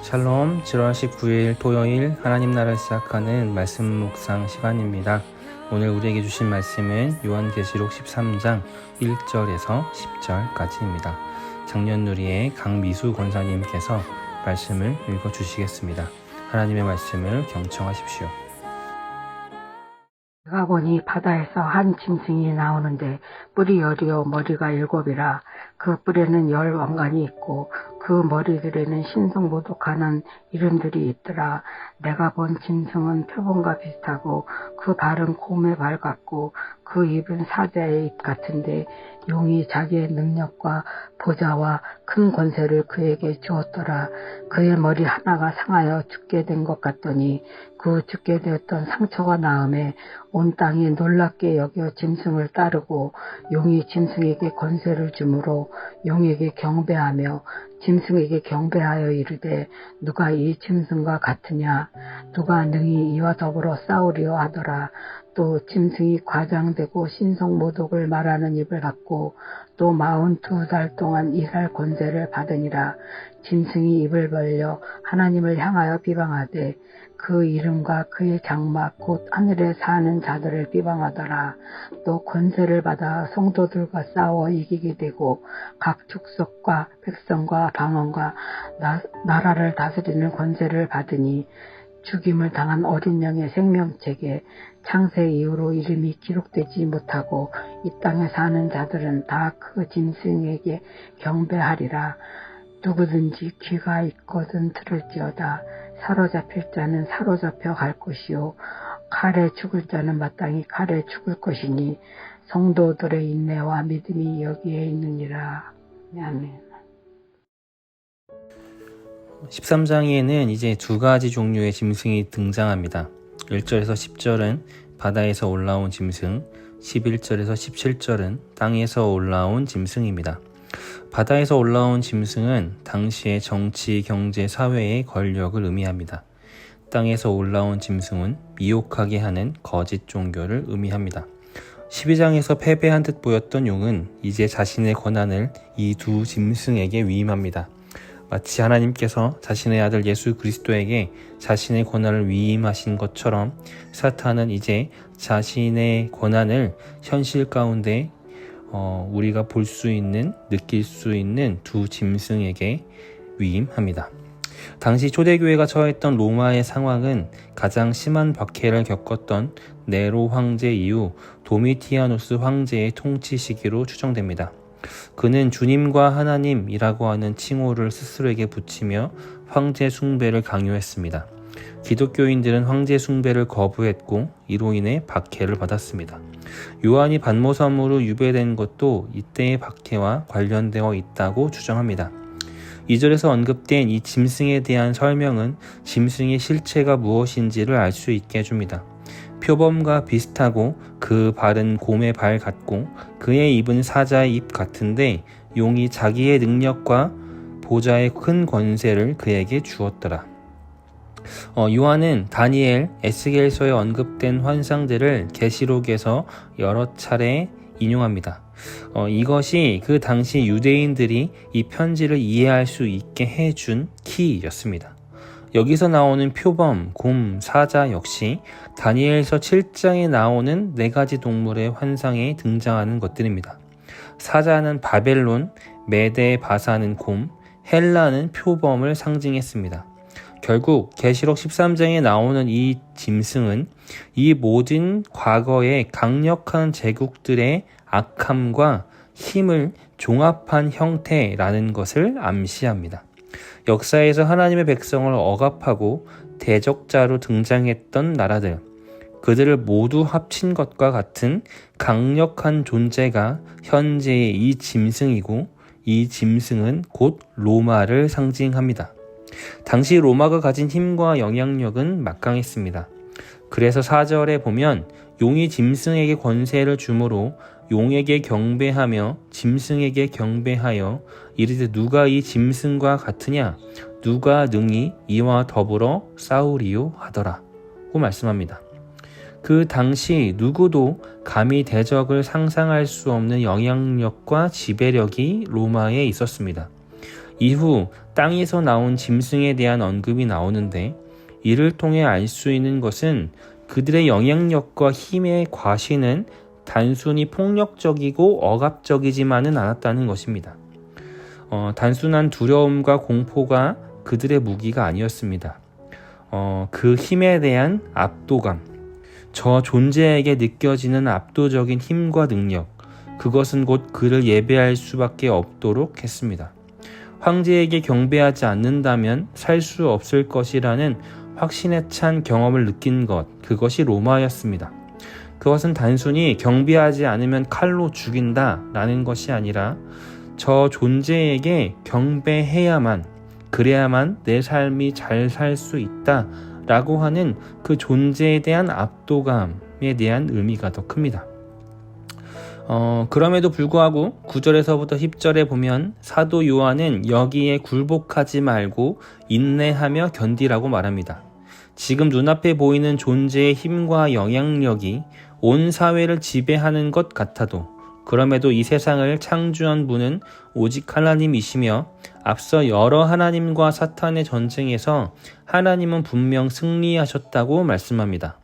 샬롬 7월 19일 토요일 하나님 나라를 시작하는 말씀 묵상 시간입니다. 오늘 우리에게 주신 말씀은 요한계시록 13장 1절에서 10절까지입니다. 장년누리의 강미수 권사님께서 말씀을 읽어주시겠습니다. 하나님의 말씀을 경청하십시오. 내가 보니 바다에서 한 짐승이 나오는데 뿔이 10이요 머리가 7이라. 그 뿔에는 10 왕관이 있고 그 머리들에는 신성모독하는 이름들이 있더라. 내가 본 짐승은 표범과 비슷하고 그 발은 곰의 발 같고 그 입은 사자의 입 같은데 용이 자기의 능력과 보좌와 큰 권세를 그에게 주었더라. 그의 머리 하나가 상하여 죽게 된 것 같더니 그 죽게 되었던 상처가 나음에 온 땅이 놀랍게 여겨 짐승을 따르고 용이 짐승에게 권세를 주므로 용에게 경배하며 짐승에게 경배하여 이르되 누가 이 짐승과 같으냐, 누가 능히 이와 더불어 싸우리요 하더라. 또 짐승이 과장되고 신성모독을 말하는 입을 갖고 또 42달 동안 일할 권세를 받으니라. 짐승이 입을 벌려 하나님을 향하여 비방하되 그 이름과 그의 장막 곧 하늘에 사는 자들을 비방하더라. 또 권세를 받아 성도들과 싸워 이기게 되고 각 족속과 백성과 방언과 나라를 다스리는 권세를 받으니 죽임을 당한 어린 양의 생명책에 창세 이후로 이름이 기록되지 못하고 이 땅에 사는 자들은 다 그 짐승에게 경배하리라. 누구든지 귀가 있거든 들을지어다. 사로잡힐 자는 사로잡혀 갈 것이요 칼에 죽을 자는 마땅히 칼에 죽을 것이니 성도들의 인내와 믿음이 여기에 있느니라. 아멘. 13장에는 이제 두 가지 종류의 짐승이 등장합니다. 1절에서 10절은 바다에서 올라온 짐승, 11절에서 17절은 땅에서 올라온 짐승입니다. 바다에서 올라온 짐승은 당시의 정치, 경제, 사회의 권력을 의미합니다. 땅에서 올라온 짐승은 미혹하게 하는 거짓 종교를 의미합니다. 12장에서 패배한 듯 보였던 용은 이제 자신의 권한을 이 두 짐승에게 위임합니다. 마치 하나님께서 자신의 아들 예수 그리스도에게 자신의 권한을 위임하신 것처럼 사탄은 이제 자신의 권한을 현실 가운데 우리가 볼 수 있는, 느낄 수 있는 두 짐승에게 위임합니다. 당시 초대교회가 처했던 로마의 상황은 가장 심한 박해를 겪었던 네로 황제 이후 도미티아누스 황제의 통치 시기로 추정됩니다. 그는 주님과 하나님이라고 하는 칭호를 스스로에게 붙이며 황제 숭배를 강요했습니다. 기독교인들은 황제 숭배를 거부했고 이로 인해 박해를 받았습니다. 요한이 반모섬으로 유배된 것도 이때의 박해와 관련되어 있다고 주장합니다. 2절에서 언급된 이 짐승에 대한 설명은 짐승의 실체가 무엇인지를 알 수 있게 해줍니다. 표범과 비슷하고 그 발은 곰의 발 같고 그의 입은 사자의 입 같은데 용이 자기의 능력과 보좌의 큰 권세를 그에게 주었더라. 요한은 다니엘, 에스겔서에 언급된 환상들을 계시록에서 여러 차례 인용합니다. 이것이 그 당시 유대인들이 이 편지를 이해할 수 있게 해준 키였습니다. 여기서 나오는 표범, 곰, 사자 역시 다니엘서 7장에 나오는 4가지 동물의 환상에 등장하는 것들입니다. 사자는 바벨론, 메데 바사는 곰, 헬라는 표범을 상징했습니다. 결국 계시록 13장에 나오는 이 짐승은 이 모든 과거의 강력한 제국들의 악함과 힘을 종합한 형태라는 것을 암시합니다. 역사에서 하나님의 백성을 억압하고 대적자로 등장했던 나라들, 그들을 모두 합친 것과 같은 강력한 존재가 현재의 이 짐승이고 이 짐승은 곧 로마를 상징합니다. 당시 로마가 가진 힘과 영향력은 막강했습니다. 그래서 4절에 보면 용이 짐승에게 권세를 주므로 용에게 경배하며 짐승에게 경배하여 이르되 누가 이 짐승과 같으냐, 누가 능히 이와 더불어 싸우리요 하더라고 말씀합니다. 그 당시 누구도 감히 대적을 상상할 수 없는 영향력과 지배력이 로마에 있었습니다. 이후 땅에서 나온 짐승에 대한 언급이 나오는데 이를 통해 알 수 있는 것은 그들의 영향력과 힘의 과시는 단순히 폭력적이고 억압적이지만은 않았다는 것입니다. 단순한 두려움과 공포가 그들의 무기가 아니었습니다. 그 힘에 대한 압도감, 저 존재에게 느껴지는 압도적인 힘과 능력, 그것은 곧 그를 예배할 수밖에 없도록 했습니다. 황제에게 경배하지 않는다면 살 수 없을 것이라는 확신에 찬 경험을 느낀 것, 그것이 로마였습니다. 그것은 단순히 경배하지 않으면 칼로 죽인다 라는 것이 아니라 저 존재에게 경배해야만, 그래야만 내 삶이 잘 살 수 있다 라고 하는 그 존재에 대한 압도감에 대한 의미가 더 큽니다. 그럼에도 불구하고 9절에서부터 10절에 보면 사도 요한은 여기에 굴복하지 말고 인내하며 견디라고 말합니다. 지금 눈앞에 보이는 존재의 힘과 영향력이 온 사회를 지배하는 것 같아도 그럼에도 이 세상을 창조한 분은 오직 하나님이시며 앞서 여러 하나님과 사탄의 전쟁에서 하나님은 분명 승리하셨다고 말씀합니다.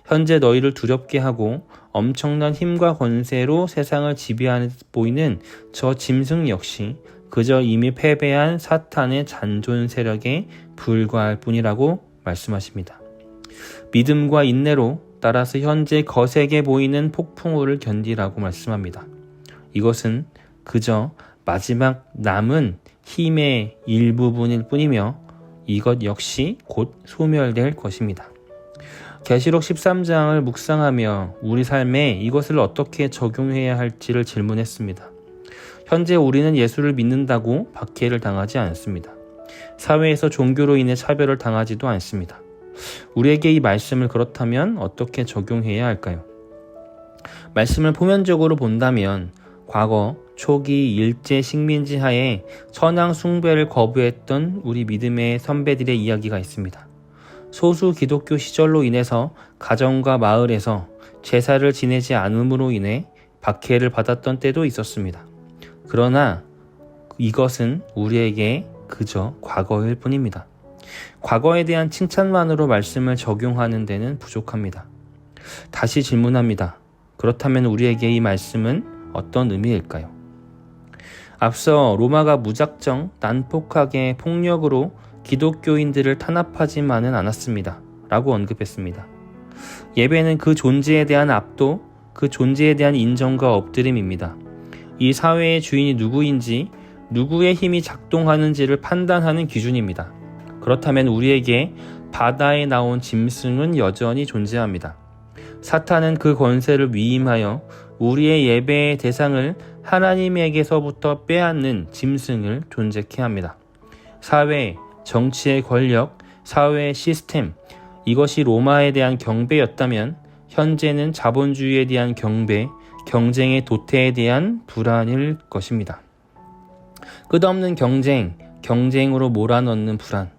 현재 너희를 두렵게 하고 엄청난 힘과 권세로 세상을 지배하는 보이는 저 짐승 역시 그저 이미 패배한 사탄의 잔존 세력에 불과할 뿐이라고 말씀하십니다. 믿음과 인내로 따라서 현재 거세게 보이는 폭풍우를 견디라고 말씀합니다. 이것은 그저 마지막 남은 힘의 일부분일 뿐이며 이것 역시 곧 소멸될 것입니다. 계시록 13장을 묵상하며 우리 삶에 이것을 어떻게 적용해야 할지를 질문했습니다. 현재 우리는 예수를 믿는다고 박해를 당하지 않습니다. 사회에서 종교로 인해 차별을 당하지도 않습니다. 우리에게 이 말씀을 그렇다면 어떻게 적용해야 할까요? 말씀을 표면적으로 본다면 과거 초기 일제 식민지 하에 천황 숭배를 거부했던 우리 믿음의 선배들의 이야기가 있습니다. 소수 기독교 시절로 인해서 가정과 마을에서 제사를 지내지 않음으로 인해 박해를 받았던 때도 있었습니다. 그러나 이것은 우리에게 그저 과거일 뿐입니다. 과거에 대한 칭찬만으로 말씀을 적용하는 데는 부족합니다. 다시 질문합니다. 그렇다면 우리에게 이 말씀은 어떤 의미일까요? 앞서 로마가 무작정 난폭하게 폭력으로 기독교인들을 탄압하지만은 않았습니다. 라고 언급했습니다. 예배는 그 존재에 대한 압도, 그 존재에 대한 인정과 엎드림입니다. 이 사회의 주인이 누구인지, 누구의 힘이 작동하는지를 판단하는 기준입니다. 그렇다면 우리에게 바다에 나온 짐승은 여전히 존재합니다. 사탄은 그 권세를 위임하여 우리의 예배의 대상을 하나님에게서부터 빼앗는 짐승을 존재케 합니다. 사회, 정치의 권력, 사회의 시스템, 이것이 로마에 대한 경배였다면 현재는 자본주의에 대한 경배, 경쟁의 도태에 대한 불안일 것입니다. 끝없는 경쟁, 경쟁으로 몰아넣는 불안,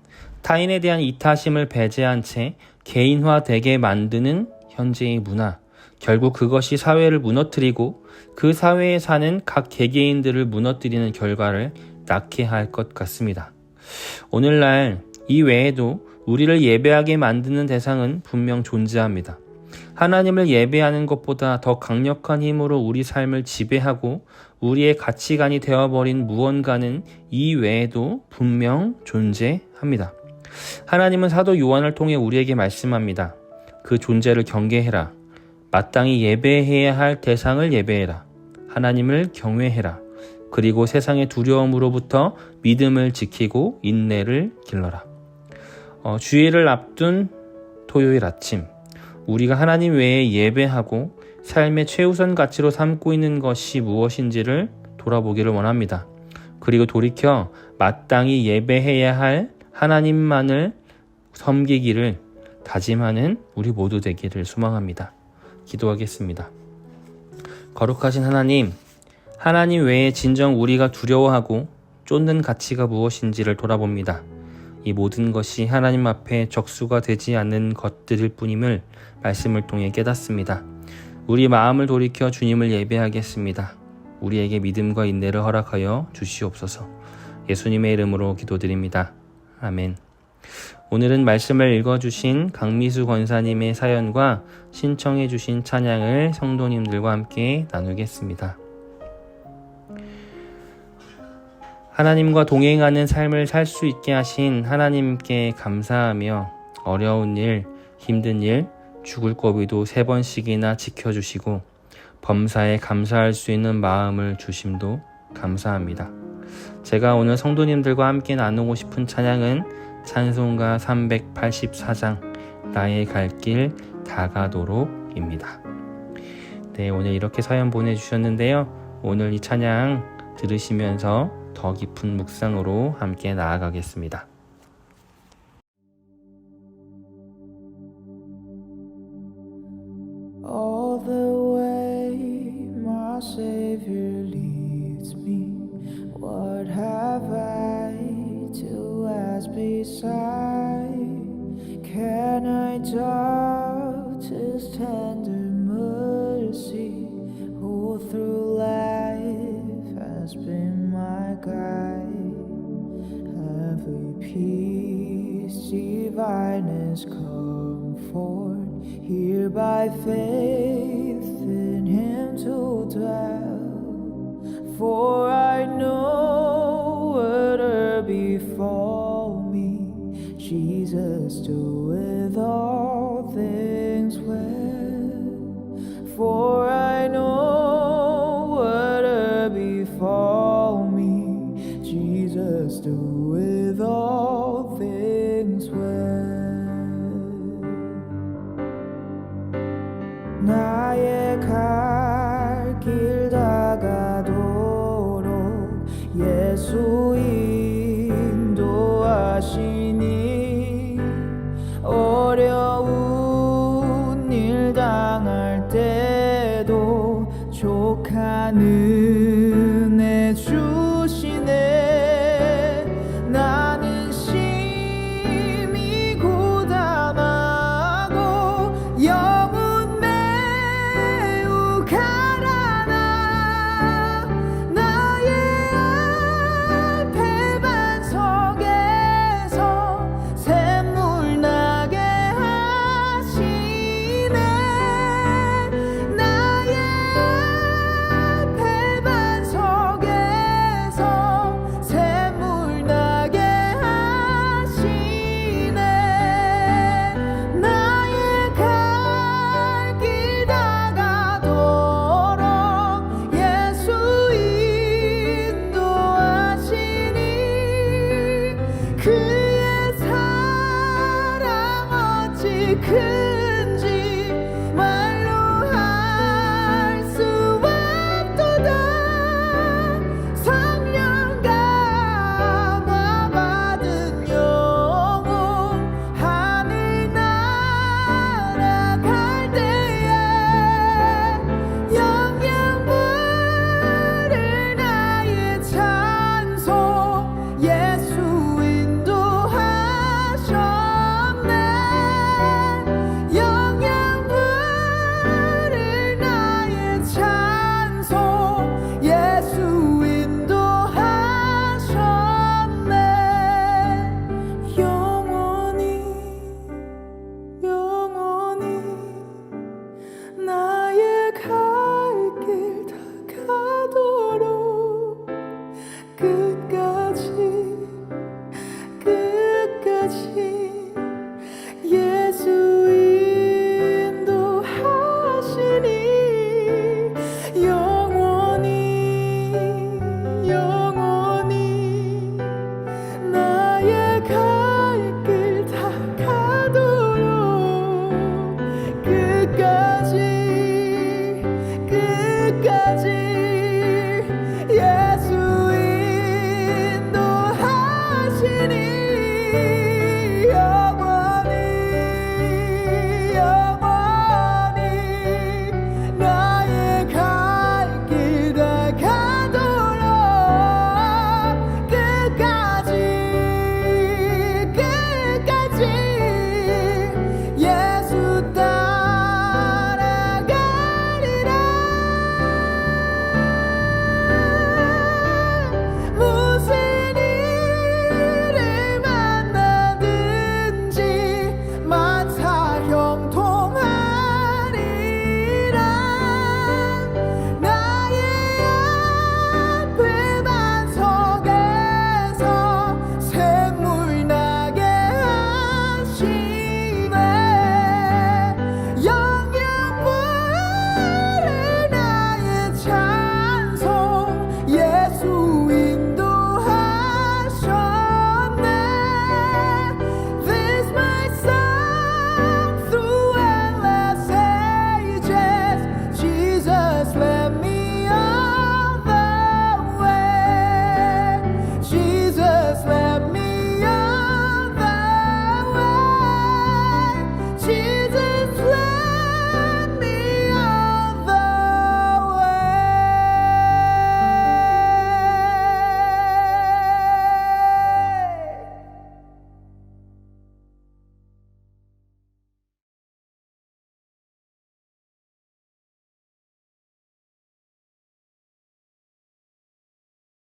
타인에 대한 이타심을 배제한 채 개인화되게 만드는 현재의 문화, 결국 그것이 사회를 무너뜨리고 그 사회에 사는 각 개개인들을 무너뜨리는 결과를 낳게 할 것 같습니다. 오늘날 이 외에도 우리를 예배하게 만드는 대상은 분명 존재합니다. 하나님을 예배하는 것보다 더 강력한 힘으로 우리 삶을 지배하고 우리의 가치관이 되어버린 무언가는 이 외에도 분명 존재합니다. 하나님은 사도 요한을 통해 우리에게 말씀합니다. 그 존재를 경계해라. 마땅히 예배해야 할 대상을 예배해라. 하나님을 경외해라. 그리고 세상의 두려움으로부터 믿음을 지키고 인내를 길러라. 주일을 앞둔 토요일 아침, 우리가 하나님 외에 예배하고 삶의 최우선 가치로 삼고 있는 것이 무엇인지를 돌아보기를 원합니다. 그리고 돌이켜 마땅히 예배해야 할 하나님만을 섬기기를 다짐하는 우리 모두 되기를 소망합니다. 기도하겠습니다. 거룩하신 하나님, 하나님 외에 진정 우리가 두려워하고 쫓는 가치가 무엇인지를 돌아봅니다. 이 모든 것이 하나님 앞에 적수가 되지 않는 것들일 뿐임을 말씀을 통해 깨닫습니다. 우리 마음을 돌이켜 주님을 예배하겠습니다. 우리에게 믿음과 인내를 허락하여 주시옵소서. 예수님의 이름으로 기도드립니다. 아멘. 오늘은 말씀을 읽어주신 강미수 권사님의 사연과 신청해주신 찬양을 성도님들과 함께 나누겠습니다. 하나님과 동행하는 삶을 살 수 있게 하신 하나님께 감사하며 어려운 일, 힘든 일, 죽을 고비도 3번씩이나 지켜주시고 범사에 감사할 수 있는 마음을 주심도 감사합니다. 제가 오늘 성도님들과 함께 나누고 싶은 찬양은 찬송가 384장 나의 갈 길 다가도록입니다. 네, 오늘 이렇게 사연 보내주셨는데요. 오늘 이 찬양 들으시면서 더 깊은 묵상으로 함께 나아가겠습니다. All the way my Savior leads me, what have I to ask beside? Can I doubt His tender mercy, who through life has been my guide? Every peace divine is comfort, here by faith in Him to dwell. For I know whatever befall me, Jesus doeth all things well. For I know whatever befall me, Jesus doeth all things well. 나의 갈 길 다가도록 예수 인도하시니, 어려운 일 당할 때도 족한 은혜 주시네. 나는 심히 고단하고 영혼 매우 가라나, 나의 앞에 반석에서 샘물 나게 하시네. 나의 앞에 반석에서 샘물 나게 하시네. 나의 갈 길 다가도록 예수 인도하시니, 그의 사랑 어찌 큰지 말로 할 수 없도다. 성령 감화 받은 영혼 하늘 날아갈 때에 영영 부를 나의 찬송, 예수 인도하셨네. 영영 부를 나의 찬송, 예수 인도하셨네. 영원히 영원히 나의 갈 길 다가도록 끝까지 예수 인도하시니, 영원히 나의 갈